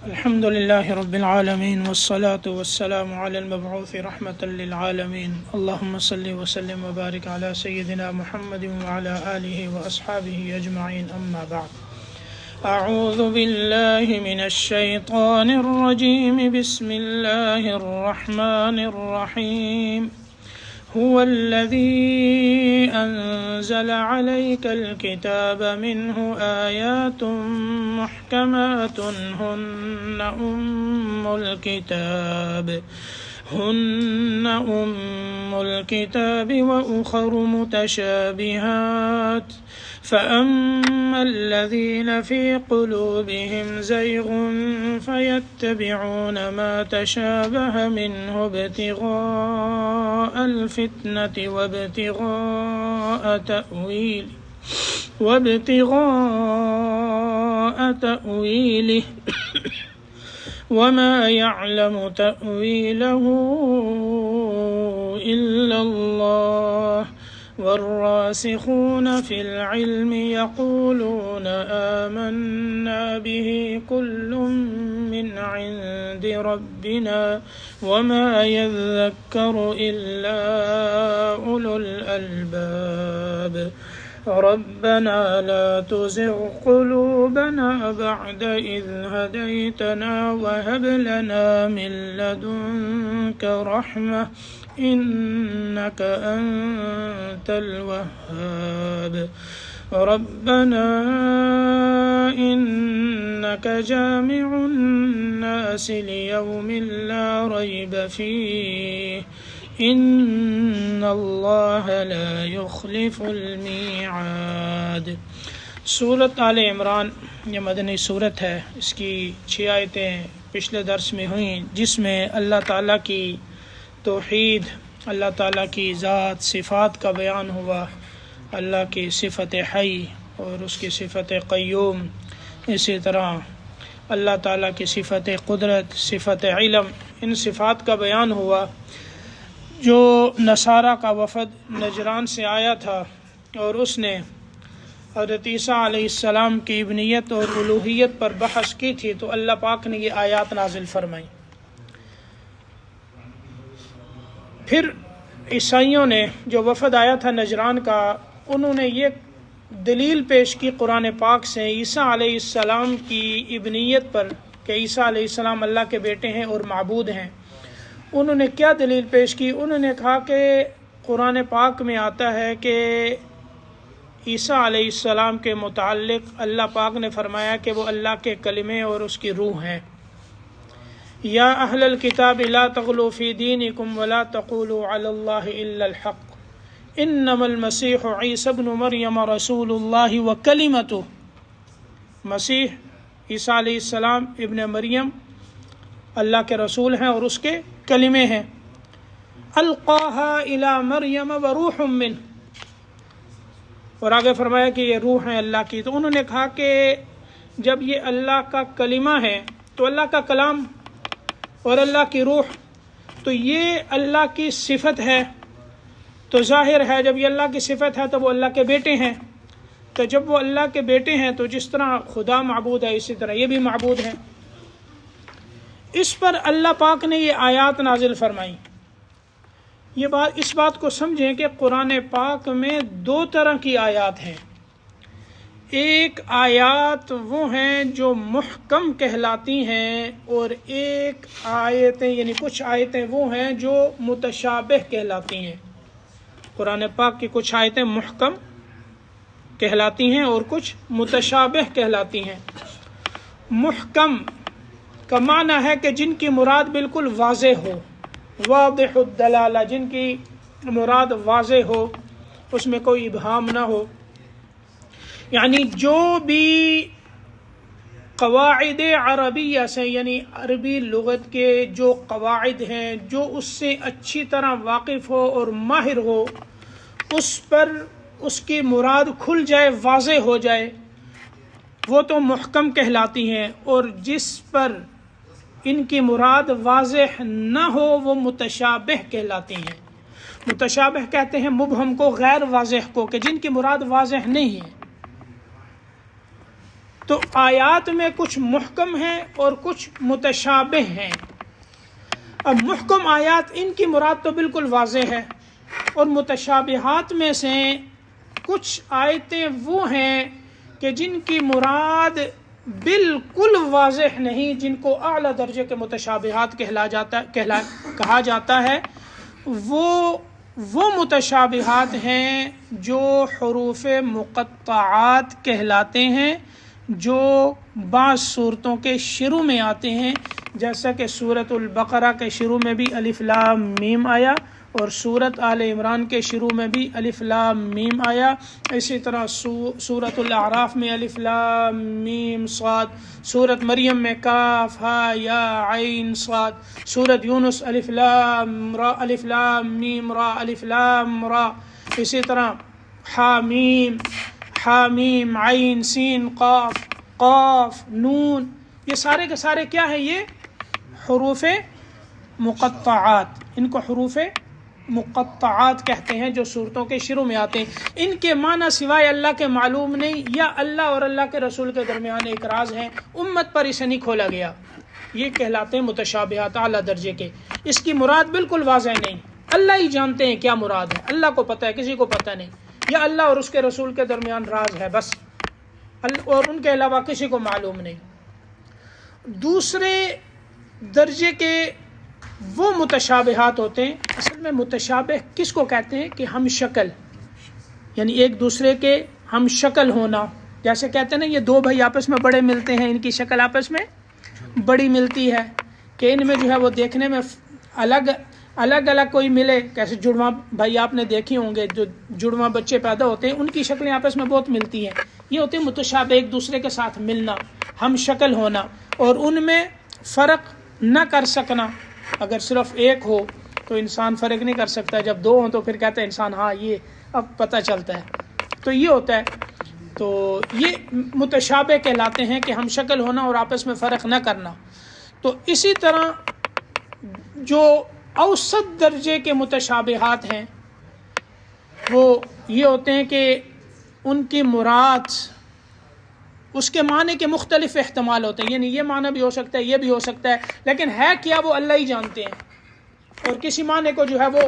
الحمد لله رب العالمين والصلاة والسلام على المبعوث رحمة للعالمين اللهم صل وسلم وبارك على سيدنا محمد وعلى آله وأصحابه أجمعين أما بعد أعوذ بالله من الشيطان الرجيم بسم الله الرحمن الرحيم هو الذي أنزل عليك الكتاب منه آيات محكمات هن أم الكتاب وأخر متشابهات فأما الذين في قلوبهم زيغ فيتبعون ما تشابه منه ابتغاء الفتنة وابتغاء تأويله وما يعلم تأويله إلا الله والراسخون في العلم يقولون آمنا به كل من عند ربنا وما يذكر إلا أولو الألباب ربنا لا تزغ قلوبنا بعد إذ هديتنا وهب لنا من لدنك رحمة إنك أنت الوهاب ربنا إنك جامع الناس ليوم لا ريب فيه إن الله لا يخلف الميعاد۔ سورت آل عمران یہ مدنی صورت ہے، اس کی 6 آیتیں پچھلے درس میں ہوئیں، جس میں اللہ تعالیٰ کی توحید، اللہ تعالیٰ کی ذات صفات کا بیان ہوا، اللہ کی صفت حی اور اس کی صفت قیوم، اسی طرح اللہ تعالیٰ کی صفت قدرت، صفت علم، ان صفات کا بیان ہوا۔ جو نصارہ کا وفد نجران سے آیا تھا اور اس نے حضرت عیسیٰ علیہ السلام کی ابنیت اور الوہیت پر بحث کی تھی، تو اللہ پاک نے یہ آیات نازل فرمائی۔ پھر عیسائیوں نے، جو وفد آیا تھا نجران کا، انہوں نے یہ دلیل پیش کی قرآن پاک سے عیسیٰ علیہ السلام کی ابنیت پر کہ عیسیٰ علیہ السلام اللہ کے بیٹے ہیں اور معبود ہیں۔ انہوں نے کیا دلیل پیش کی؟ انہوں نے کہا کہ قرآن پاک میں آتا ہے کہ عیسیٰ علیہ السلام کے متعلق اللہ پاک نے فرمایا کہ وہ اللہ کے کلمے اور اس کی روح ہیں۔ یا اہل الکتاب لا تغلوا فی دینکم ولا تقولوا علی اللہ الا الحق انما المسیح عیسی ابن مریم رسول اللہ وکلمتہ۔ مسیح عیسیٰ علیہ السلام ابن مریم اللہ کے رسول ہیں اور اس کے کلمے ہیں۔ القاها الی مریم وروح منہ، اور آگے فرمایا کہ یہ روح ہیں اللہ کی۔ تو انہوں نے کہا کہ جب یہ اللہ کا کلمہ ہے تو اللہ کا کلام اور اللہ کی روح، تو یہ اللہ کی صفت ہے، تو ظاہر ہے جب یہ اللہ کی صفت ہے تو وہ اللہ کے بیٹے ہیں، تو جب وہ اللہ کے بیٹے ہیں تو جس طرح خدا معبود ہے اسی طرح یہ بھی معبود ہیں۔ اس پر اللہ پاک نے یہ آیات نازل فرمائی۔ اس بات کو سمجھیں کہ قرآن پاک میں 2 طرح کی آیات ہیں۔ ایک آیات وہ ہیں جو محکم کہلاتی ہیں، اور ایک آیتیں یعنی کچھ آیتیں وہ ہیں جو متشابہ کہلاتی ہیں۔ قرآن پاک کی کچھ آیتیں محکم کہلاتی ہیں اور کچھ متشابہ کہلاتی ہیں۔ محکم کا معنی ہے کہ جن کی مراد بالکل واضح ہو، واضح الدلالہ، جن کی مراد واضح ہو، اس میں کوئی ابہام نہ ہو، یعنی جو بھی قواعد عربیہ سے، یعنی عربی لغت کے جو قواعد ہیں، جو اس سے اچھی طرح واقف ہو اور ماہر ہو، اس پر اس کی مراد کھل جائے، واضح ہو جائے، وہ تو محکم کہلاتی ہیں، اور جس پر ان کی مراد واضح نہ ہو وہ متشابہ کہلاتی ہیں۔ متشابہ کہتے ہیں مبہم کو، غیر واضح کو، کہ جن کی مراد واضح نہیں ہے۔ تو آیات میں کچھ محکم ہیں اور کچھ متشابہ ہیں۔ اب محکم آیات ان کی مراد تو بالکل واضح ہے، اور متشابہات میں سے کچھ آیتیں وہ ہیں کہ جن کی مراد بالکل واضح نہیں، جن کو اعلیٰ درجے کے متشابہات کہا جاتا ہے۔ وہ متشابہات ہیں جو حروف مقطعات کہلاتے ہیں، جو بعض صورتوں کے شروع میں آتے ہیں، جیسا کہ سورۃ البقرہ کے شروع میں بھی الف لام میم آیا، اور سورۃ آل عمران کے شروع میں بھی الف لام میم آیا، اسی طرح سورۃ الاعراف میں الف لام میم صاد، سورۃ مریم میں کاف ہا یا عین صاد، سورۃ یونس الف لام میم را الف لام را، اسی طرح حامیم عین سین قاف نون، یہ سارے کے سارے کیا ہیں؟ یہ حروف مقطعات، ان کو حروف مقطعات کہتے ہیں جو صورتوں کے شروع میں آتے ہیں۔ ان کے معنی سوائے اللہ کے معلوم نہیں، یا اللہ اور اللہ کے رسول کے درمیان ایک راز ہے، امت پر اسے نہیں کھولا گیا، یہ کہلاتے ہیں متشابہات اعلیٰ درجے کے۔ اس کی مراد بالکل واضح نہیں، اللہ ہی جانتے ہیں کیا مراد ہے، اللہ کو پتہ ہے، کسی کو پتہ نہیں، یا اللہ اور اس کے رسول کے درمیان راز ہے بس، اور ان کے علاوہ کسی کو معلوم نہیں۔ دوسرے درجے کے وہ متشابہات ہوتے ہیں، اصل میں متشابہ کس کو کہتے ہیں کہ ہم شکل، یعنی ایک دوسرے کے ہم شکل ہونا، جیسے کہتے ہیں نا یہ دو بھائی آپس میں بڑے ملتے ہیں، ان کی شکل آپس میں بڑی ملتی ہے، کہ ان میں جو ہے وہ دیکھنے میں الگ کوئی ملے، کیسے جڑواں بھائی آپ نے دیکھے ہوں گے، جو جڑواں بچے پیدا ہوتے ہیں ان کی شکلیں آپس میں بہت ملتی ہیں، یہ ہوتے ہیں متشابہ، ایک دوسرے کے ساتھ ملنا، ہم شکل ہونا، اور ان میں فرق نہ کر سکنا۔ اگر صرف ایک ہو تو انسان فرق نہیں کر سکتا، جب دو ہوں تو پھر کہتا ہے انسان ہاں یہ اب پتہ چلتا ہے، تو یہ ہوتا ہے۔ تو یہ متشابہ کہلاتے ہیں کہ ہم شکل ہونا اور آپس میں فرق نہ کرنا۔ تو اسی طرح جو اوسط درجے کے متشابہات ہیں وہ یہ ہوتے ہیں کہ ان کی مراد، اس کے معنی کے مختلف احتمال ہوتے ہیں، یعنی یہ معنی بھی ہو سکتا ہے، یہ بھی ہو سکتا ہے، لیکن ہے کیا وہ اللہ ہی جانتے ہیں، اور کسی معنی کو جو ہے وہ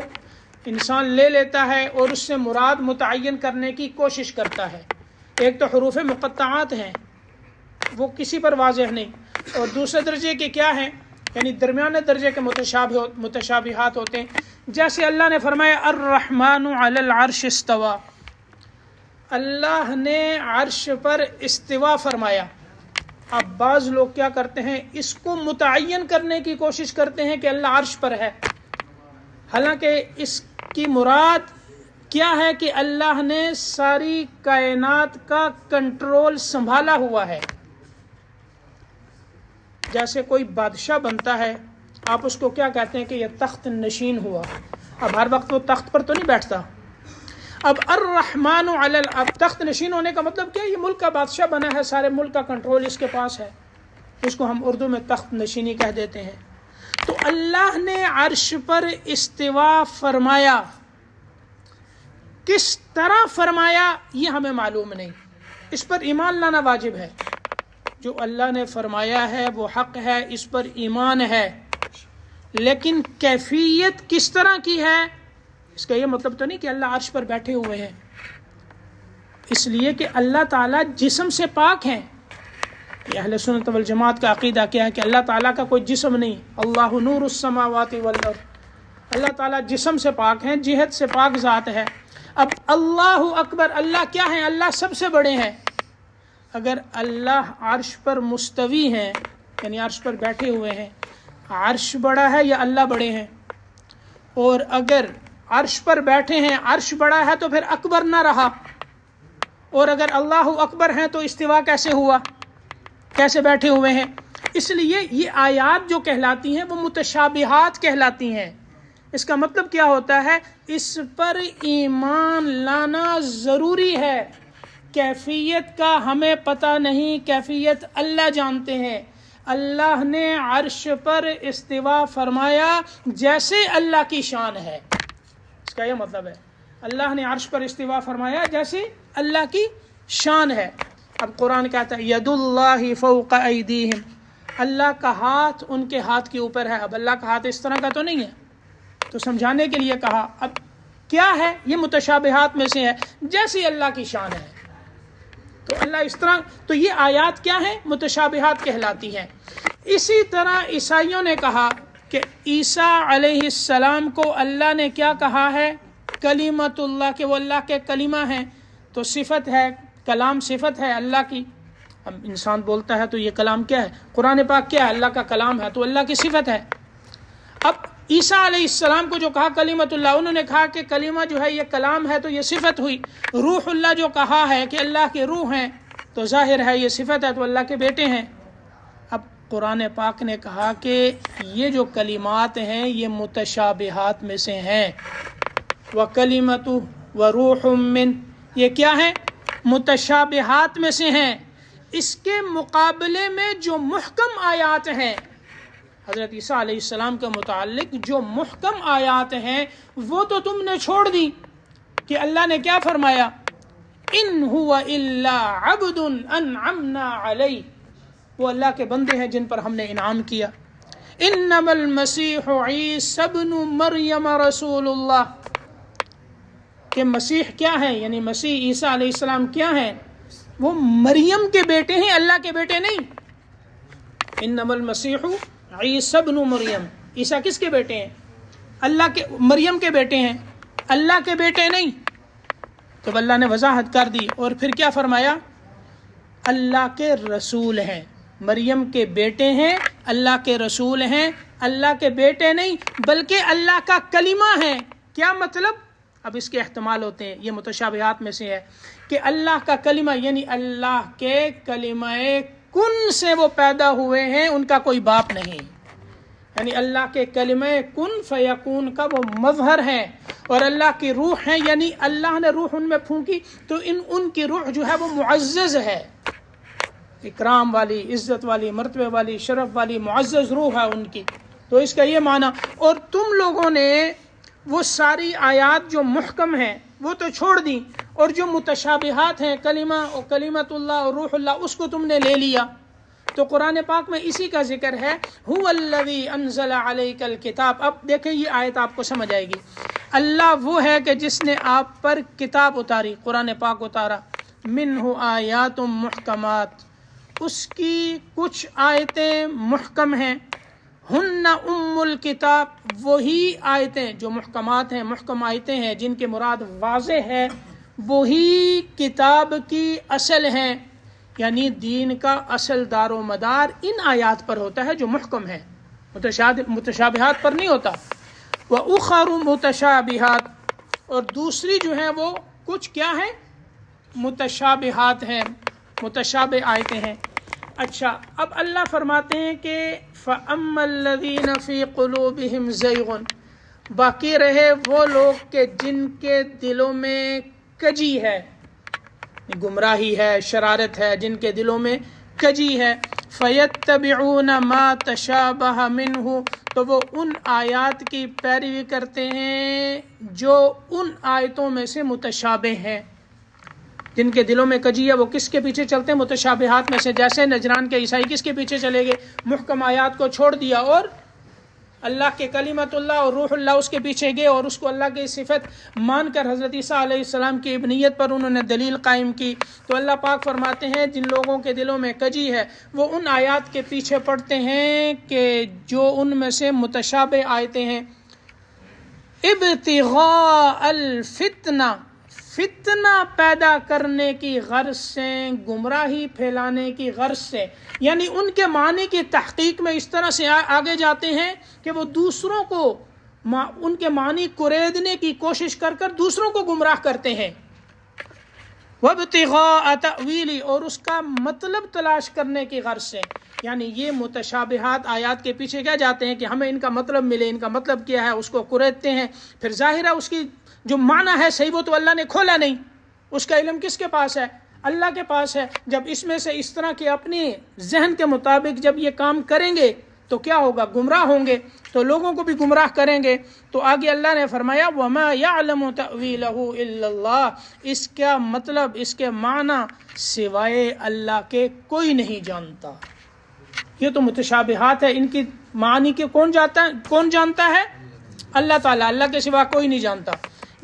انسان لے لیتا ہے اور اس سے مراد متعین کرنے کی کوشش کرتا ہے۔ ایک تو حروف مقطعات ہیں، وہ کسی پر واضح نہیں، اور دوسرے درجے کے کیا ہیں، یعنی درمیانے درجے کے متشابہات ہوتے ہیں، جیسے اللہ نے فرمایا الرحمن علی العرش استوى، اللہ نے عرش پر استوا فرمایا۔ اب بعض لوگ کیا کرتے ہیں، اس کو متعین کرنے کی کوشش کرتے ہیں کہ اللہ عرش پر ہے، حالانکہ اس کی مراد کیا ہے کہ اللہ نے ساری کائنات کا کنٹرول سنبھالا ہوا ہے۔ جیسے کوئی بادشاہ بنتا ہے، آپ اس کو کیا کہتے ہیں کہ یہ تخت نشین ہوا، اب ہر وقت وہ تخت پر تو نہیں بیٹھتا۔ اب الرحمن علی اب تخت نشین ہونے کا مطلب کیا ہے، یہ ملک کا بادشاہ بنا ہے، سارے ملک کا کنٹرول اس کے پاس ہے، اس کو ہم اردو میں تخت نشینی کہہ دیتے ہیں۔ تو اللہ نے عرش پر استوا فرمایا، کس طرح فرمایا یہ ہمیں معلوم نہیں، اس پر ایمان لانا واجب ہے، جو اللہ نے فرمایا ہے وہ حق ہے، اس پر ایمان ہے، لیکن کیفیت کس طرح کی ہے، اس کا یہ مطلب تو نہیں کہ اللہ عرش پر بیٹھے ہوئے ہیں، اس لیے کہ اللہ تعالیٰ جسم سے پاک ہیں۔ یہ اہل سنت والجماعت کا عقیدہ کیا ہے کہ اللہ تعالیٰ کا کوئی جسم نہیں، اللہ نور السماوات والارض، اللہ تعالیٰ جسم سے پاک ہیں، جہت سے پاک ذات ہے۔ اب اللہ اکبر، اللہ کیا ہیں، اللہ سب سے بڑے ہیں۔ اگر اللہ عرش پر مستوی ہیں، یعنی عرش پر بیٹھے ہوئے ہیں، عرش بڑا ہے یا اللہ بڑے ہیں؟ اور اگر عرش پر بیٹھے ہیں، عرش بڑا ہے تو پھر اکبر نہ رہا، اور اگر اللہ اکبر ہیں تو استوا کیسے ہوا، کیسے بیٹھے ہوئے ہیں؟ اس لیے یہ آیات جو کہلاتی ہیں وہ متشابہات کہلاتی ہیں۔ اس کا مطلب کیا ہوتا ہے، اس پر ایمان لانا ضروری ہے، کیفیت کا ہمیں پتہ نہیں، کیفیت اللہ جانتے ہیں۔ اللہ نے عرش پر استوا فرمایا جیسے اللہ کی شان ہے، اس کا یہ مطلب ہے، اللہ نے عرش پر استوا فرمایا جیسے اللہ کی شان ہے۔ اب قرآن کہتا ہے ید اللہ فوق ایدیہم، اللہ کا ہاتھ ان کے ہاتھ کے اوپر ہے. اب اللہ کا ہاتھ اس طرح کا تو نہیں ہے، تو سمجھانے کے لیے کہا. اب کیا ہے؟ یہ متشابہات میں سے ہے، جیسی اللہ کی شان ہے تو اللہ اس طرح. تو یہ آیات کیا ہیں؟ متشابہات کہلاتی ہیں. اسی طرح عیسائیوں نے کہا کہ عیسیٰ علیہ السلام کو اللہ نے کیا کہا ہے؟ کلیمت اللہ، کہ وہ اللہ کے کلمہ ہیں. تو صفت ہے، کلام صفت ہے اللہ کی. اب انسان بولتا ہے تو یہ کلام کیا ہے؟ قرآن پاک کیا ہے؟ اللہ کا کلام ہے، تو اللہ کی صفت ہے. اب عیسیٰ علیہ السلام کو جو کہا کلیمت اللہ، انہوں نے کہا کہ کلمہ جو ہے یہ کلام ہے تو یہ صفت ہوئی. روح اللہ جو کہا ہے کہ اللہ کے روح ہیں تو ظاہر ہے یہ صفت ہے، تو اللہ کے بیٹے ہیں. اب قرآن پاک نے کہا کہ یہ جو کلمات ہیں یہ متشابہات میں سے ہیں. وَكَلِمَتُ وَرُوحٌ مِّن، یہ کیا ہیں؟ متشابہات میں سے ہیں. اس کے مقابلے میں جو محکم آیات ہیں حضرت عیسیٰ علیہ السلام کے متعلق، جو محکم آیات ہیں وہ تو تم نے چھوڑ دی. کہ اللہ نے کیا فرمایا؟ ان هو الا عبد انعمنا علیہ، وہ اللہ کے بندے ہیں جن پر ہم نے انعام کیا. انما المسیح عیسی ابن مریم رسول اللہ، کہ مسیح کیا ہے؟ یعنی مسیح عیسیٰ علیہ السلام کیا ہیں؟ وہ مریم کے بیٹے ہیں، اللہ کے بیٹے نہیں. انما المسیح عیسی ابن مریم، عیسیٰ کس کے بیٹے ہیں؟ اللہ کے، مریم کے بیٹے ہیں، اللہ کے بیٹے نہیں. تو اللہ نے وضاحت کر دی. اور پھر کیا فرمایا؟ اللہ کے رسول ہیں. مریم کے بیٹے ہیں، اللہ کے رسول ہیں، اللہ کے بیٹے نہیں بلکہ اللہ کا کلمہ ہے. کیا مطلب؟ اب اس کے احتمال ہوتے ہیں، یہ متشابہات میں سے ہے کہ اللہ کا کلمہ یعنی اللہ کے کلمہ کن سے وہ پیدا ہوئے ہیں، ان کا کوئی باپ نہیں. یعنی اللہ کے کلمہ کن فیکون کا وہ مظہر ہے. اور اللہ کی روح ہے، یعنی اللہ نے روح ان میں پھونکی تو ان کی روح جو ہے وہ معزز ہے، اکرام والی، عزت والی، مرتبے والی، شرف والی، معزز روح ہے ان کی. تو اس کا یہ معنی. اور تم لوگوں نے وہ ساری آیات جو محکم ہیں وہ تو چھوڑ دیں، اور جو متشابہات ہیں کلمہ اور کلمت اللہ اور روح اللہ، اس کو تم نے لے لیا. تو قرآن پاک میں اسی کا ذکر ہے، هو الذی انزل علیک الکتاب. اب دیکھیں یہ آیت آپ کو سمجھ آئے گی. اللہ وہ ہے کہ جس نے آپ پر کتاب اتاری، قرآن پاک اتارا. منہ آیات محکمات، اس کی کچھ آیتیں محکم ہیں. ہن ام الکتاب، وہی آیتیں جو محکمات ہیں، محکم آیتیں ہیں جن کے مراد واضح ہے، وہی کتاب کی اصل ہیں. یعنی دین کا اصل دار و مدار ان آیات پر ہوتا ہے جو محکم ہے، متشابہات پر نہیں ہوتا. وَأُخَرُ مُتَشَابِهَاتٌ، اور دوسری جو ہیں وہ کچھ کیا ہیں؟ متشابہات ہیں، متشابہ آیتیں ہیں. اچھا، اب اللہ فرماتے ہیں کہ فَأَمَّا الَّذِينَ فِي قُلُوبِهِمْ زَيْغٌ، باقی رہے وہ لوگ کہ جن کے دلوں میں کجی ہے، گمراہی ہے، شرارت ہے، جن کے دلوں میں کجی ہے. فَيَتَّبِعُونَ مَا تَشَابَهَ مِنْهُ، تو وہ ان آیات کی پیروی کرتے ہیں جو ان آیتوں میں سے متشابہ ہیں. جن کے دلوں میں کجی ہے وہ کس کے پیچھے چلتے ہیں؟ متشابہات میں سے. جیسے نجران کے عیسائی کس کے پیچھے چلے گئے؟ محکم آیات کو چھوڑ دیا اور اللہ کے کلمت اللہ اور روح اللہ اس کے پیچھے گئے، اور اس کو اللہ کی صفت مان کر حضرت عیسیٰ علیہ السلام کی ابنیت پر انہوں نے دلیل قائم کی. تو اللہ پاک فرماتے ہیں جن لوگوں کے دلوں میں کجی ہے وہ ان آیات کے پیچھے پڑتے ہیں کہ جو ان میں سے متشابہ آیتیں ہیں. ابتغاء الفتنہ، فتنہ پیدا کرنے کی غرض سے، گمراہی پھیلانے کی غرض سے. یعنی ان کے معنی کی تحقیق میں اس طرح سے آگے جاتے ہیں کہ وہ دوسروں کو ان کے معنی کریدنے کی کوشش کر کر دوسروں کو گمراہ کرتے ہیں. وابتغاء تأویلی، اور اس کا مطلب تلاش کرنے کی غرض سے. یعنی یہ متشابہات آیات کے پیچھے کیا جاتے ہیں کہ ہمیں ان کا مطلب ملے، ان کا مطلب کیا ہے، اس کو کریدتے ہیں. پھر ظاہر ہے اس کی جو معنی ہے صحیح وہ تو اللہ نے کھولا نہیں، اس کا علم کس کے پاس ہے؟ اللہ کے پاس ہے. جب اس میں سے اس طرح کے اپنے ذہن کے مطابق جب یہ کام کریں گے تو کیا ہوگا؟ گمراہ ہوں گے، تو لوگوں کو بھی گمراہ کریں گے۔ تو آگے اللہ نے فرمایا وَمَا يَعْلَمُ تَأْوِيلَهُ إِلَّا اللَّهُ، اس کا مطلب، اس کے معنی سوائے اللہ کے کوئی نہیں جانتا۔ یہ تو متشابہات ہے، ان کی معنی کے کون جانتا ہے؟ اللہ تعالیٰ، اللہ کے سوا کوئی نہیں جانتا۔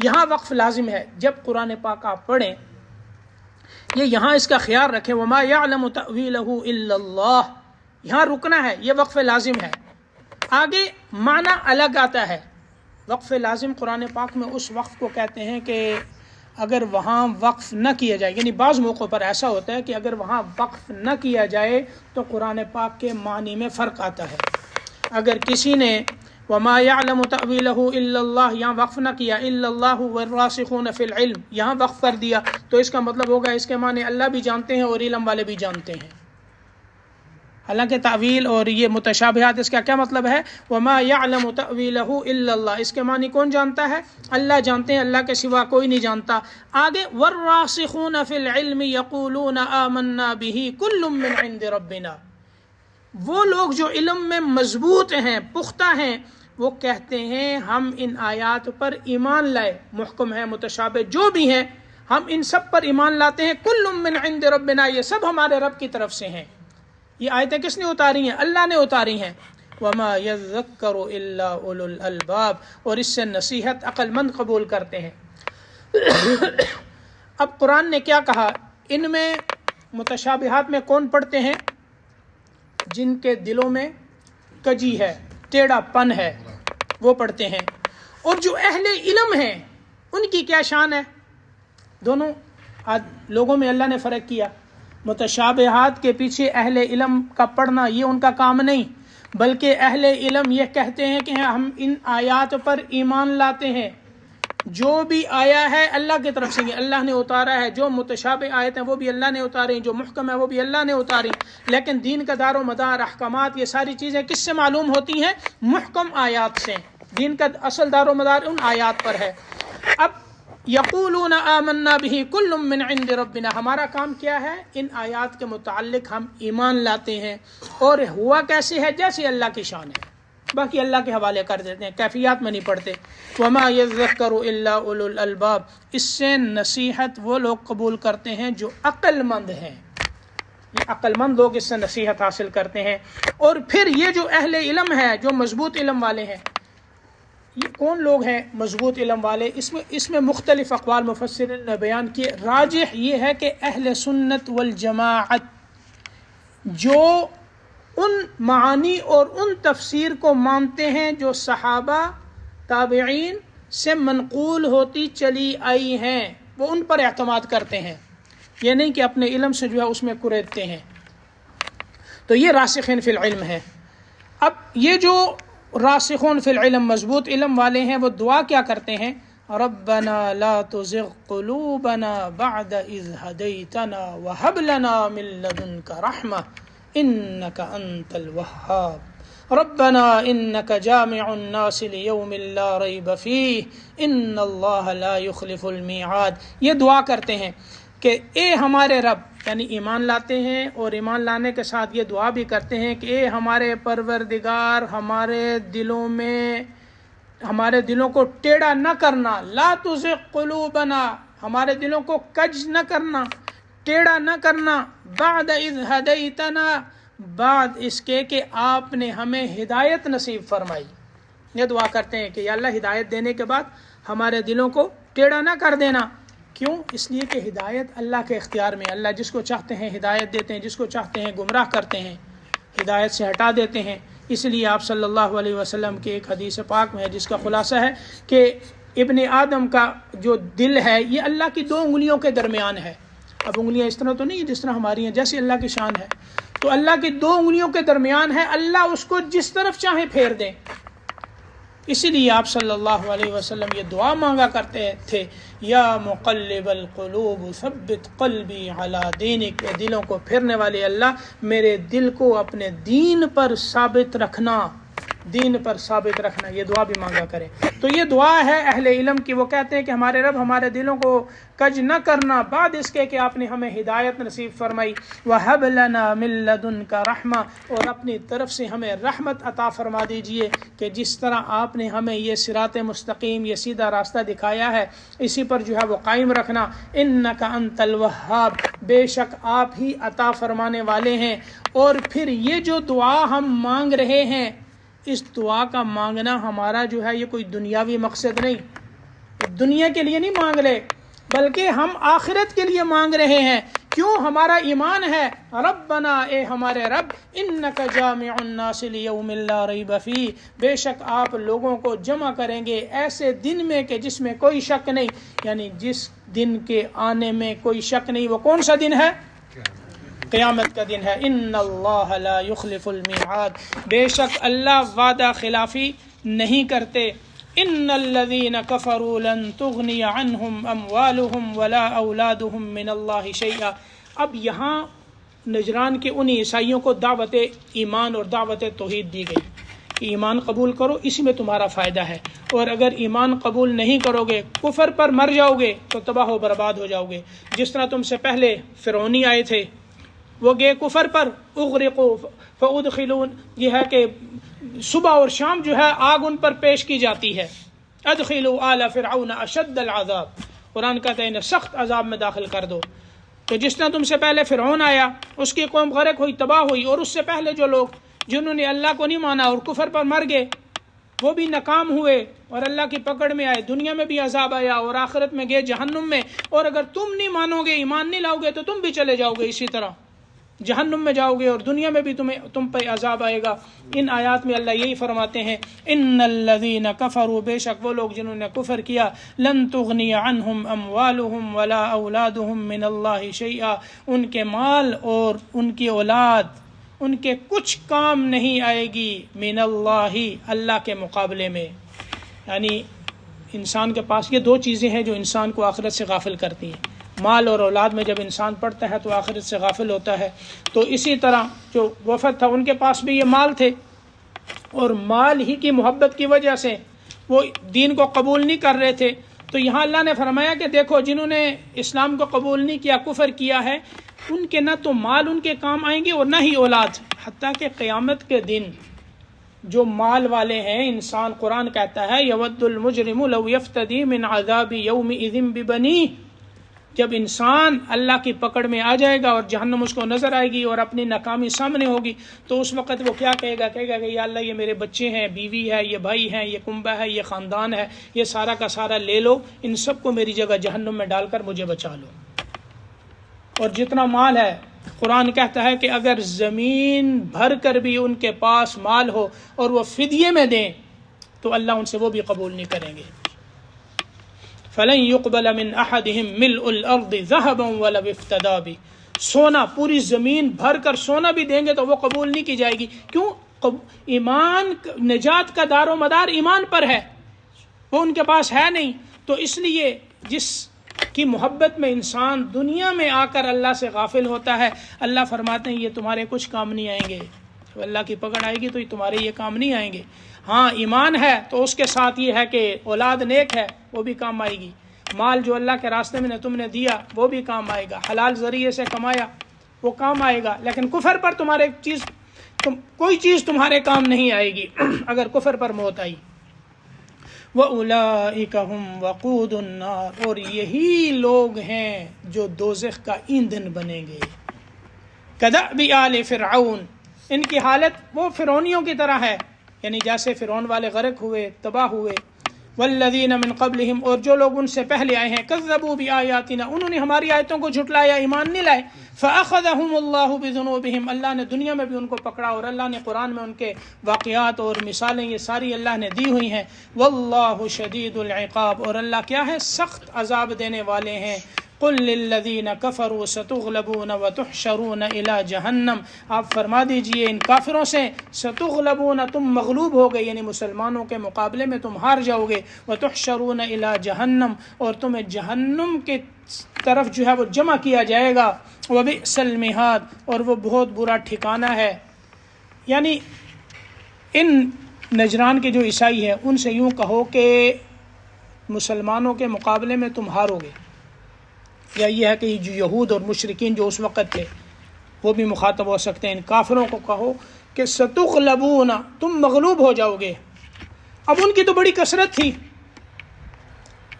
یہاں وقف لازم ہے، جب قرآن پاک آپ پڑھیں یہاں اس کا خیال رکھیں وَمَا يَعْلَمُ تَأْوِيلَهُ إِلَّا اللَّهُ، یہاں رکنا ہے، یہ وقف لازم ہے۔ آگے معنی الگ آتا ہے۔ وقف لازم قرآن پاک میں اس وقف کو کہتے ہیں کہ اگر وہاں وقف نہ کیا جائے، یعنی بعض موقعوں پر ایسا ہوتا ہے کہ اگر وہاں وقف نہ کیا جائے تو قرآن پاک کے معنی میں فرق آتا ہے۔ اگر کسی نے وَمَا يَعْلَمُ تَأْوِيلَهُ إِلَّا اللَّهُ یہاں وقف نہ کیا، إِلَّا اللَّهُ وَالرَّاسِخُونَ فِي الْعِلْمِ یہاں وقف کر دیا، تو اس کا مطلب ہوگا اس کے معنی اللہ بھی جانتے ہیں اور علم والے بھی جانتے ہیں۔ حالانکہ تعویل اور یہ متشابہات، اس کا کیا مطلب ہے؟ وَمَا يَعْلَمُ تَأْوِيلَهُ إِلَّا اللَّهُ، اس کے معنی کون جانتا ہے؟ اللہ جانتے ہیں، اللہ کے سوا کوئی نہیں جانتا۔ آگے وَالرَّاسِخُونَ فِي الْعِلْمِ يَقُولُونَ آمَنَّا بِهِ كُلٌّ مِّنْ عِندِ رَبِّنَا، وہ لوگ جو علم میں مضبوط ہیں، پختہ ہیں، وہ کہتے ہیں ہم ان آیات پر ایمان لائے، محکم ہے، متشابہ جو بھی ہیں، ہم ان سب پر ایمان لاتے ہیں۔ کل من عند ربنا، یہ سب ہمارے رب کی طرف سے ہیں۔ یہ آیتیں کس نے اتاری ہیں؟ اللہ نے اتاری ہیں۔ وما یذکر الا اولو الالباب، اور اس سے نصیحت عقل مند قبول کرتے ہیں۔ اب قرآن نے کیا کہا؟ ان میں متشابہات میں کون پڑھتے ہیں؟ جن کے دلوں میں کجی ہے، ٹیڑھا پن ہے، وہ پڑھتے ہیں۔ اور جو اہل علم ہیں ان کی کیا شان ہے؟ دونوں لوگوں میں اللہ نے فرق کیا۔ متشابہات کے پیچھے اہل علم کا پڑھنا یہ ان کا کام نہیں، بلکہ اہل علم یہ کہتے ہیں کہ ہم ان آیات پر ایمان لاتے ہیں، جو بھی آیا ہے اللہ کی طرف سے، اللہ نے اتارا ہے۔ جو متشابہ آیت ہیں وہ بھی اللہ نے اتاری، جو محکم ہے وہ بھی اللہ نے اتاری۔ لیکن دین کا دار و مدار، احکامات، یہ ساری چیزیں کس سے معلوم ہوتی ہیں؟ محکم آیات سے۔ دین کا اصل دار و مدار ان آیات پر ہے۔ اب یقولون آمنا بہ کل من عند ربنا، ہمارا کام کیا ہے؟ ان آیات کے متعلق ہم ایمان لاتے ہیں، اور ہوا کیسے ہے؟ جیسے اللہ کی شان ہے، باقی اللہ کے حوالے کر دیتے ہیں، کیفیات میں نہیں پڑھتے۔ وما یذکر الا اولو الالباب، اس سے نصیحت وہ لوگ قبول کرتے ہیں جو عقل مند ہیں۔ یہ عقل مند لوگ اس سے نصیحت حاصل کرتے ہیں۔ اور پھر یہ جو اہل علم ہے، جو مضبوط علم والے ہیں، یہ کون لوگ ہیں مضبوط علم والے؟ اس میں مختلف اقوال مفسرین نے بیان کیے۔ راجح یہ ہے کہ اہل سنت والجماعت جو ان معانی اور ان تفسیر کو مانتے ہیں جو صحابہ تابعین سے منقول ہوتی چلی آئی ہیں، وہ ان پر اعتماد کرتے ہیں، یہ نہیں کہ اپنے علم سے جو ہے اس میں کریدتے ہیں۔ تو یہ راسخین فی العلم ہے۔ اب یہ جو راسخون فی العلم، مضبوط علم والے ہیں، وہ دعا کیا کرتے ہیں؟ ربنا لا تزغ قلوبنا بعد اذ هديتنا وهب لنا من لدنك رحمة انك انت الوهاب ربنا انك جامع الناس ليوم لا ريب فيه ان الله لا يخلف الميعاد۔ یہ دعا کرتے ہیں کہ اے ہمارے رب، یعنی ایمان لاتے ہیں، اور ایمان لانے کے ساتھ یہ دعا بھی کرتے ہیں کہ اے ہمارے پروردگار، ہمارے دلوں کو ٹیڑھا نہ کرنا، لا تزغ قلوبنا، ہمارے دلوں کو کج نہ کرنا، ٹیڑھا نہ کرنا، بعد اذ ہدیتنا، بعد اس کے کہ آپ نے ہمیں ہدایت نصیب فرمائی۔ یہ دعا کرتے ہیں کہ یا اللہ ہدایت دینے کے بعد ہمارے دلوں کو ٹیڑھا نہ کر دینا۔ کیوں؟ اس لیے کہ ہدایت اللہ کے اختیار میں، اللہ جس کو چاہتے ہیں ہدایت دیتے ہیں، جس کو چاہتے ہیں گمراہ کرتے ہیں، ہدایت سے ہٹا دیتے ہیں۔ اس لیے آپ صلی اللہ علیہ وسلم کے ایک حدیث پاک میں ہے جس کا خلاصہ ہے کہ ابن آدم کا جو دل ہے یہ اللہ کی 2 انگلیوں کے درمیان ہے۔ اب انگلیاں اس طرح تو نہیں جس طرح ہماری ہیں، جیسی اللہ کی شان ہے، تو اللہ کی 2 انگلیوں کے درمیان ہے، اللہ اس کو جس طرف چاہے پھیر دیں۔ اسی لیے آپ صلی اللہ علیہ وسلم یہ دعا مانگا کرتے تھے، یا مقلب القلوب ثبت قلبی علی دینک، دلوں کو پھیرنے والے اللہ، میرے دل کو اپنے دین پر ثابت رکھنا۔ دین پر ثابت رکھنا، یہ دعا بھی مانگا کریں۔ تو یہ دعا ہے اہل علم کی، وہ کہتے ہیں کہ ہمارے رب ہمارے دلوں کو کج نہ کرنا بعد اس کے کہ آپ نے ہمیں ہدایت نصیب فرمائی، وَهَبْ لَنَا مِن لَّدُنْكَ رَحْمَةً، اور اپنی طرف سے ہمیں رحمت عطا فرما دیجئے کہ جس طرح آپ نے ہمیں یہ صراط مستقیم، یہ سیدھا راستہ دکھایا ہے، اسی پر جو ہے وہ قائم رکھنا۔ إِنَّكَ أَنْتَ الْوَهَّابُ، بے شک آپ ہی عطا فرمانے والے ہیں۔ اور پھر یہ جو دعا ہم مانگ رہے ہیں، اس دعا کا مانگنا ہمارا جو ہے یہ کوئی دنیاوی مقصد نہیں، دنیا کے لیے نہیں مانگ رہے، بلکہ ہم آخرت کے لیے مانگ رہے ہیں۔ کیوں؟ ہمارا ایمان ہے، ربنا، اے ہمارے رب، انک جامع الناس لیوم لا ریب فیہ، بے شک آپ لوگوں کو جمع کریں گے ایسے دن میں کہ جس میں کوئی شک نہیں، یعنی جس دن کے آنے میں کوئی شک نہیں۔ وہ کون سا دن ہے؟ قیامت کا دن ہے۔ ان اللہ لا یخلف المیعاد، بے شک اللہ وعدہ خلافی نہیں کرتے۔ ان الذین کفروا لن تغنی عنہم اموالہم ولا اولادہم من اللہ شیئا۔ اب یہاں نجران کے ان عیسائیوں کو دعوت ایمان اور دعوت توحید دی گئی کہ ایمان قبول کرو، اسی میں تمہارا فائدہ ہے، اور اگر ایمان قبول نہیں کرو گے، کفر پر مر جاؤ گے تو تباہ و برباد ہو جاؤ گے۔ جس طرح تم سے پہلے فرعونی آئے تھے، وہ گئے کفر پر، اغرقوا فادخلون، یہ ہے کہ صبح اور شام جو ہے آگ ان پر پیش کی جاتی ہے، ادخلوا آل فرعون اشد العذاب، قرآن کہتے ہیں سخت عذاب میں داخل کر دو۔ تو جس طرح تم سے پہلے فرعون آیا، اس کی قوم غرق ہوئی، تباہ ہوئی، اور اس سے پہلے جو لوگ جنہوں نے اللہ کو نہیں مانا اور کفر پر مر گئے، وہ بھی ناکام ہوئے اور اللہ کی پکڑ میں آئے، دنیا میں بھی عذاب آیا اور آخرت میں گئے جہنم میں۔ اور اگر تم نہیں مانو گے، ایمان نہیں لاؤ گے، تو تم بھی چلے جاؤ گے، اسی طرح جہنم میں جاؤ گے، اور دنیا میں بھی تم پہ عذاب آئے گا۔ ان آیات میں اللہ یہی فرماتے ہیں، ان الذین کفروا، بے شک وہ لوگ جنہوں نے کفر کیا، لن تغنی عنہم اموالہم ولا اولادہم من اللہ شیئا، ان کے مال اور ان کی اولاد ان کے کچھ کام نہیں آئے گی، من اللہ، اللہ کے مقابلے میں۔ یعنی انسان کے پاس یہ دو چیزیں ہیں جو انسان کو آخرت سے غافل کرتی ہیں، مال اور اولاد میں جب انسان پڑھتا ہے تو آخرت سے غافل ہوتا ہے۔ تو اسی طرح جو وفد تھا ان کے پاس بھی یہ مال تھے، اور مال ہی کی محبت کی وجہ سے وہ دین کو قبول نہیں کر رہے تھے۔ تو یہاں اللہ نے فرمایا کہ دیکھو، جنہوں نے اسلام کو قبول نہیں کیا، کفر کیا ہے، ان کے نہ تو مال ان کے کام آئیں گے اور نہ ہی اولاد، حتیٰ کہ قیامت کے دن جو مال والے ہیں انسان، قرآن کہتا ہے یود المجرم لو یفتدی من عذاب یومئذ ببنیہ، جب انسان اللہ کی پکڑ میں آ جائے گا اور جہنم اس کو نظر آئے گی اور اپنی ناکامی سامنے ہوگی، تو اس وقت وہ کیا کہے گا کہ یا اللہ، یہ میرے بچے ہیں، بیوی ہے، یہ بھائی ہیں، یہ کنبہ ہے، یہ خاندان ہے، یہ سارا کا سارا لے لو، ان سب کو میری جگہ جہنم میں ڈال کر مجھے بچا لو۔ اور جتنا مال ہے، قرآن کہتا ہے کہ اگر زمین بھر کر بھی ان کے پاس مال ہو اور وہ فدیے میں دیں تو اللہ ان سے وہ بھی قبول نہیں کریں گے۔ فَلَن يُقْبَلَ مِنْ أَحَدِهِمْ مِلْءُ الْأَرْضِ ذَهَبًا وَلَوِ افْتَدَىٰ بِهِ، سونا، پوری زمین بھر کر سونا بھی دیں گے تو وہ قبول نہیں کی جائے گی۔ کیوں؟ ایمان، نجات کا دار و مدار ایمان پر ہے، وہ ان کے پاس ہے نہیں۔ تو اس لیے جس کی محبت میں انسان دنیا میں آ کر اللہ سے غافل ہوتا ہے، اللہ فرماتے ہیں یہ تمہارے کچھ کام نہیں آئیں گے، تو اللہ کی پکڑ آئے گی تو تمہارے یہ کام نہیں آئیں گے۔ ہاں، ایمان ہے تو اس کے ساتھ یہ ہے کہ اولاد نیک ہے، وہ بھی کام آئے گی، مال جو اللہ کے راستے میں تم نے دیا وہ بھی کام آئے گا، حلال ذریعے سے کمایا وہ کام آئے گا۔ لیکن کفر پر کوئی چیز تمہارے کام نہیں آئے گی اگر کفر پر موت آئی۔ وَأُولَئِكَ هُمْ وَقُودُ النَّارِ، اور یہی لوگ ہیں جو دوزخ کا ایندھن بنیں گے۔ كَدَأْبِ آلِ فِرْعَوْنَ، ان کی حالت وہ فرعونیوں کی طرح ہے، یعنی جیسے فرعون والے غرق ہوئے، تباہ ہوئے۔ والذین من قبلہم، اور جو لوگ ان سے پہلے آئے ہیں، کذبوا بآیاتنا، انہوں نے ہماری آیتوں کو جھٹلایا، ایمان نہیں لائے۔ فأخذہم اللہ بذنوبہم، اللہ نے دنیا میں بھی ان کو پکڑا، اور اللہ نے قرآن میں ان کے واقعات اور مثالیں یہ ساری اللہ نے دی ہوئی ہیں۔ واللہ شدید العقاب، اور اللہ کیا ہے؟ سخت عذاب دینے والے ہیں۔ قل للذین کفروا ستغلبون وتحشرون الی جہنم، آپ فرما دیجئے ان کافروں سے، ستغلبون، تم مغلوب ہو گئے، یعنی مسلمانوں کے مقابلے میں تم ہار جاؤ گے، وتحشرون الی جہنم، اور تمہیں جہنم کی طرف جو ہے وہ جمع کیا جائے گا، وبئس المہاد، اور وہ بہت برا ٹھکانہ ہے۔ یعنی ان نجران کے جو عیسائی ہیں ان سے یوں کہو کہ مسلمانوں کے مقابلے میں تم ہارو گے، یا یہ ہے کہ جو یہود اور مشرکین جو اس وقت تھے وہ بھی مخاطب ہو سکتے ہیں، ان کافروں کو کہو کہ ستغلبون، تم مغلوب ہو جاؤ گے۔ اب ان کی تو بڑی کثرت تھی،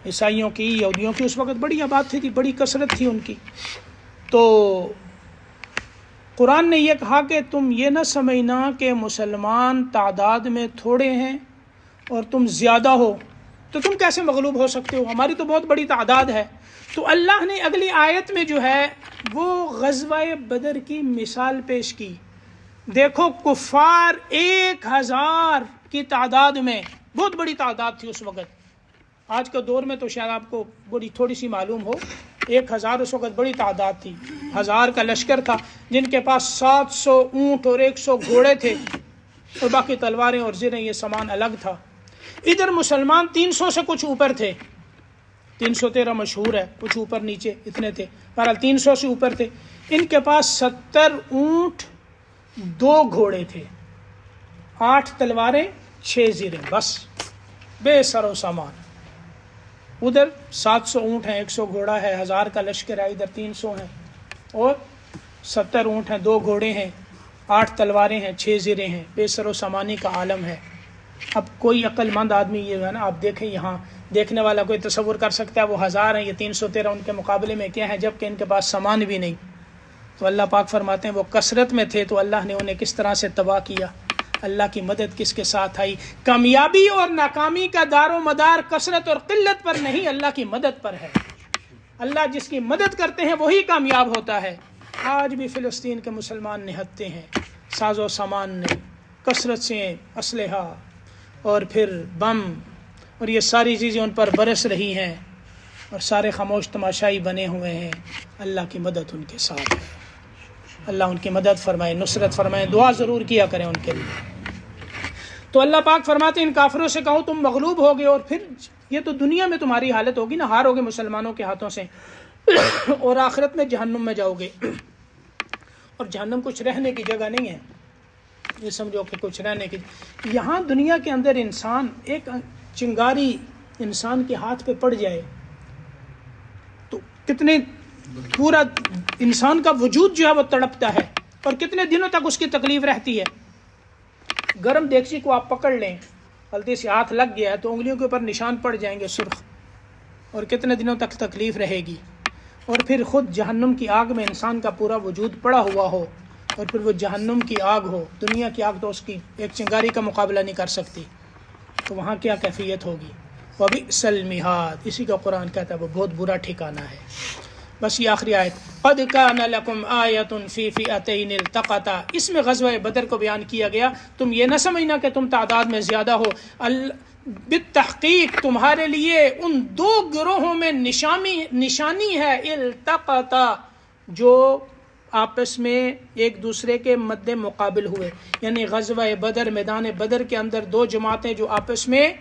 عیسائیوں کی، یہودیوں کی اس وقت بڑی آباد تھی، بڑی کثرت تھی ان کی، تو قرآن نے یہ کہا کہ تم یہ نہ سمجھنا کہ مسلمان تعداد میں تھوڑے ہیں اور تم زیادہ ہو تو تم کیسے مغلوب ہو سکتے ہو، ہماری تو بہت بڑی تعداد ہے۔ تو اللہ نے اگلی آیت میں جو ہے وہ غزوہ بدر کی مثال پیش کی، دیکھو کفار 1000 کی تعداد میں، بہت بڑی تعداد تھی اس وقت، آج کے دور میں تو شاید آپ کو بڑی تھوڑی سی معلوم ہو، 1000 اس وقت بڑی تعداد تھی، 1000 کا لشکر تھا جن کے پاس 700 اونٹ اور 100 گھوڑے تھے اور باقی تلواریں اور زریں، یہ سامان الگ تھا۔ ادھر مسلمان 300 سے کچھ اوپر تھے، 313 مشہور ہے، کچھ اوپر نیچے اتنے تھے، بہرحال 300 سے اوپر تھے۔ ان کے پاس 70 اونٹ 2 گھوڑے تھے، 8 تلواریں 6 زریں، بس بے سر و سامان۔ ادھر 700 اونٹ ہیں، 100 گھوڑا ہے، 1000 کا لشکر ہے، ادھر 300 ہیں اور 70 اونٹ ہیں، 2 گھوڑے ہیں، 8 تلواریں ہیں، 6 زریں ہیں، بے سر و سامانی کا عالم ہے۔ اب کوئی عقل مند آدمی یہ ہے نا، آپ دیکھیں یہاں دیکھنے والا کوئی تصور کر سکتا ہے وہ 1000 ہیں، یہ 313 ان کے مقابلے میں کیا ہے، جبکہ ان کے پاس سامان بھی نہیں۔ تو اللہ پاک فرماتے ہیں وہ کثرت میں تھے تو اللہ نے انہیں کس طرح سے تباہ کیا، اللہ کی مدد کس کے ساتھ آئی۔ کامیابی اور ناکامی کا دار و مدار کثرت اور قلت پر نہیں، اللہ کی مدد پر ہے۔ اللہ جس کی مدد کرتے ہیں وہی کامیاب ہوتا ہے۔ آج بھی فلسطین کے مسلمان نہتے ہیں، ساز و سامان نہیں، کثرت سے اسلحہ اور پھر بم اور یہ ساری چیزیں ان پر برس رہی ہیں اور سارے خاموش تماشائی بنے ہوئے ہیں۔ اللہ کی مدد ان کے ساتھ ہے، اللہ ان کی مدد فرمائے، نصرت فرمائے، دعا ضرور کیا کریں ان کے لیے۔ تو اللہ پاک فرماتے ہیں ان کافروں سے کہو تم مغلوب ہوگے، اور پھر یہ تو دنیا میں تمہاری حالت ہوگی نا، ہار ہوگے مسلمانوں کے ہاتھوں سے، اور آخرت میں جہنم میں جاؤ گے۔ اور جہنم کچھ رہنے کی جگہ نہیں ہے، یہ سمجھو کہ کچھ رہنے کی، یہاں دنیا کے اندر انسان ایک چنگاری انسان کے ہاتھ پہ پڑ جائے تو کتنے پورا انسان کا وجود جو ہے وہ تڑپتا ہے، اور کتنے دنوں تک اس کی تکلیف رہتی ہے۔ گرم دیگچی کو آپ پکڑ لیں، غلطی سے ہاتھ لگ گیا ہے تو انگلیوں کے اوپر نشان پڑ جائیں گے سرخ، اور کتنے دنوں تک تکلیف رہے گی۔ اور پھر خود جہنم کی آگ میں انسان کا پورا وجود پڑا ہوا ہو، اور پھر وہ جہنم کی آگ ہو، دنیا کی آگ تو اس کی ایک چنگاری کا مقابلہ نہیں کر سکتی، تو وہاں کیا کیفیت ہوگی۔ وَبِئْسَ الْمِہَادُ، اسی کا قرآن کہتا ہے وہ بہت برا ٹھکانہ ہے۔ بس یہ آخری آیت، قَدْ كَانَ لَكُمْ آیَةٌ فِي فِئَتَيْنِ الْتَقَتَا، اس میں غزوہ بدر کو بیان کیا گیا۔ تم یہ نہ سمجھنا کہ تم تعداد میں زیادہ ہو، بالتحقیق تمہارے لیے ان 2 گروہوں میں نشانی ہے، التقطا، جو آپس میں ایک دوسرے کے مد مقابل ہوئے، یعنی غزوہ بدر، میدان بدر کے اندر 2 جماعتیں جو آپس میں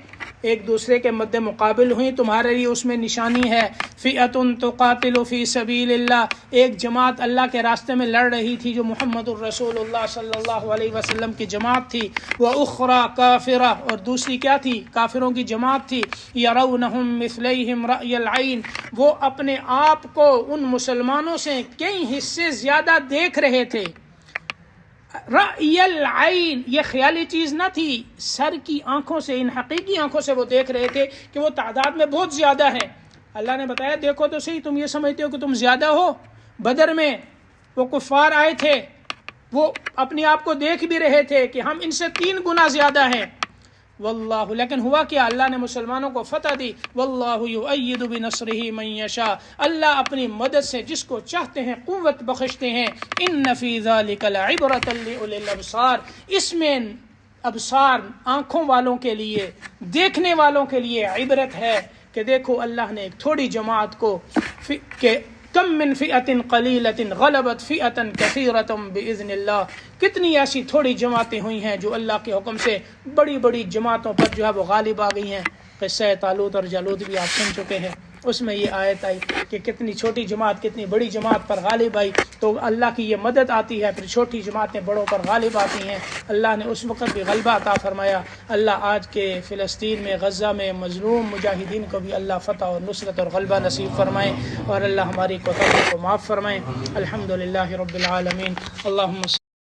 ایک دوسرے کے مد مقابل ہوئیں، تمہارے لیے اس میں نشانی ہے۔ فئۃ تقاتل فی سبیل اللہ، ایک جماعت اللہ کے راستے میں لڑ رہی تھی جو محمد الرسول اللہ صلی اللہ علیہ وسلم کی جماعت تھی، وَأُخْرَى کافرہ، اور دوسری کیا تھی، کافروں کی جماعت تھی، یرونہم مثلیہم رأی العین، وہ اپنے آپ کو ان مسلمانوں سے کئی حصے زیادہ دیکھ رہے تھے۔ رأی العین، یہ خیالی چیز نہ تھی، سر کی آنکھوں سے، ان حقیقی آنکھوں سے وہ دیکھ رہے تھے کہ وہ تعداد میں بہت زیادہ ہے۔ اللہ نے بتایا دیکھو تو صحیح، تم یہ سمجھتے ہو کہ تم زیادہ ہو، بدر میں وہ کفار آئے تھے، وہ اپنے آپ کو دیکھ بھی رہے تھے کہ ہم ان سے 3 گنا زیادہ ہیں، واللہ، لیکن ہوا کیا، اللہ نے مسلمانوں کو فتح دی، واللہ یؤید بنصرہ من یشاء، اللہ اپنی مدد سے جس کو چاہتے ہیں قوت بخشتے ہیں۔ ان فی ذلک لعبرۃ لأولی الابصار، اس میں ابصار، آنکھوں والوں کے لیے، دیکھنے والوں کے لیے عبرت ہے کہ دیکھو اللہ نے ایک تھوڑی جماعت کو کہ کم من فئۃ قلیلۃ غلبت فئۃ کثیرۃ باذن اللہ، کتنی ایسی تھوڑی جماعتیں ہوئی ہیں جو اللہ کے حکم سے بڑی بڑی جماعتوں پر جو ہے وہ غالب آ گئی ہیں۔ قصہ طالوت اور جالوت بھی آپ سن چکے ہیں۔ اس میں یہ آیت آئی کہ کتنی چھوٹی جماعت کتنی بڑی جماعت پر غالب آئی، تو اللہ کی یہ مدد آتی ہے، پھر چھوٹی جماعتیں بڑوں پر غالب آتی ہیں۔ اللہ نے اس وقت بھی غلبہ عطا فرمایا۔ اللہ آج کے فلسطین میں، غزہ میں مظلوم مجاہدین کو بھی اللہ فتح اور نصرت اور غلبہ نصیب فرمائے، اور اللہ ہماری کوتاہیوں کو معاف فرمائے۔ الحمدللہ رب العالمین۔ اللہم